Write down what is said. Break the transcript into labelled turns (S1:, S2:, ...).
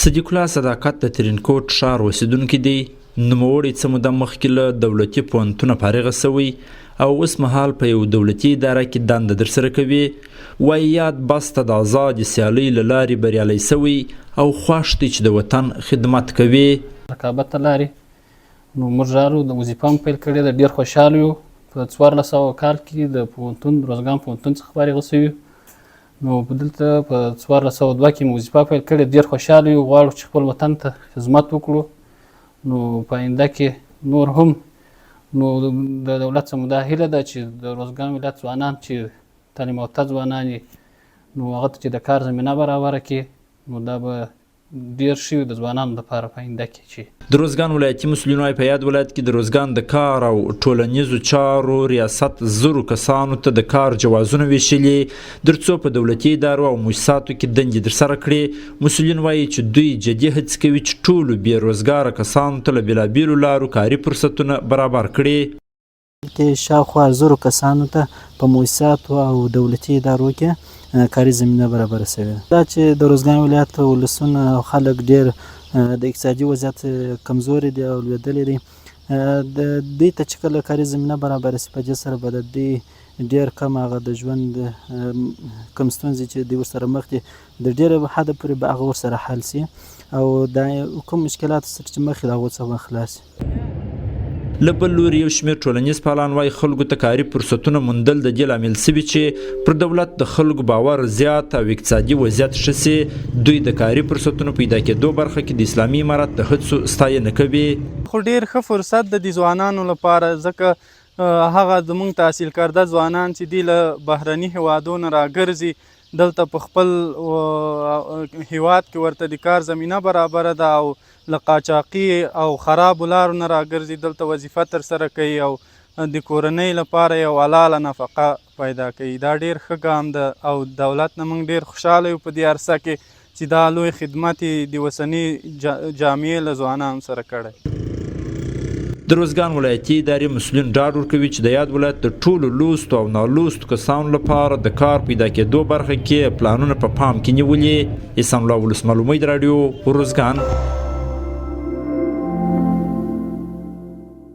S1: صدیق الله صداقت د ترینکوټ ښار اوسیدونکی دی. نوموړی څه موده مخکې له دولتي پوهنتونه فارغه سوی او اوس مهال په یو دولتي اداره کې دنده ترسره کوي. وایي یاد بس ته د ازادې سیالۍ له لارې بریالی سوی او خوښ دی چې د وطن خدمت کوي.
S2: رقابت له لارې نو موږ راغلو، د وظیفه هم پیل کړې ده. ډېر خوشحاله یو. په 1400 کال کې د پوهنتون روزګان پوهنتون څخه فارغه سوي نو دلته په 1402 کې مو وظیفه پیل کړې. ډېر خوشحاله یو، غواړو چې خپل وطن ته خدمت وکړو. نو په آینده کې نور هم نو د دولت څخه دا هیله ده چې د روزګان ولایت ځوانان چې تعلیم یافته ځوانان نو هغه ته چې د کار زمینه برابره کړي نو دا به ډېر ښه وي د ځوانانو لپاره په آینده کې. چې
S1: د روزګان ولایتي مسوولینو په یاد ولایت کې د روزګان د کار او ټولنیزو چارو ریاست 1000 کسانو ته د کار جوازونه ویشلي ترڅو په دولتي ادارو او مؤسساتو کې دندې ترسره کړي. مسوولین وایي چې دوی جدي هڅې کوي چې ټولو بې روزګاره کسانو ته له بېلابېلو لارو کاري فرصتونه برابر کړي.
S3: کې شاوخوا 1000 کسانو ته په مؤسساتو او دولتي ادارو کې کاري زمینه برابره شوې ده. دا چې د روزګان ولایت ولسونه او خلک ډېر د اقتصادي وضعیت کمزوري دي او لوېدلي دي، د دوی ته چې کله کاري زمینه برابره شي په دې سره به د دوی ډېر کم هغه د ژوند کم ستونزې چې دوی ورسره مخ دي د ډېره حده پورې به هغه ورسره حل شي او د کوم مشکلاتو سره چې مخ دي د هغو څخه خلاص شي.
S1: له بل لوري یو شمېر ټولنیز فعالان وایي خلکو ته کاري فرصتونه موندل د دې لامل سوي چې پر دولت د خلکو باور زیات او اقتصادي وضعیت ښه سي. دوی د کاري فرصتونو پیدا کېدو برخه کې د اسلامي امارت د هڅو ستاینه کوي.
S4: خو ډېر ښه فرصت د دې ځوانانو لپاره، ځکه هغه زموږ تحصیل کرده ځوانان چې دي له بهرني هیوادونو راګرځي دلته په خپل هیواد کې ورته د کار زمینه برابره ده او له قاچاقي او خرابو لارو نه راګرځي دلته وظیفه ترسره کوي او د کورنۍ لپاره یو حلاله نفقه پیدا کوي. دا ډېر ښه ګام ده او دولت نه موږ ډېر خوشحاله یو په دې عرصه کې چې دا لوی خدمت یې د اوسني جامعې له ځوانانو سره کړی.
S1: د روزګان ولایتي ادارې مسوولین ډاډ ورکوي چې د یاد ولایت د ټولو لوستو او نالوستو کسانو لپاره د کار پیدا کېدو برخه کې پلانونه په پام کې نیولي. احسان الله ولسمل، امیدرادیو، روزګان.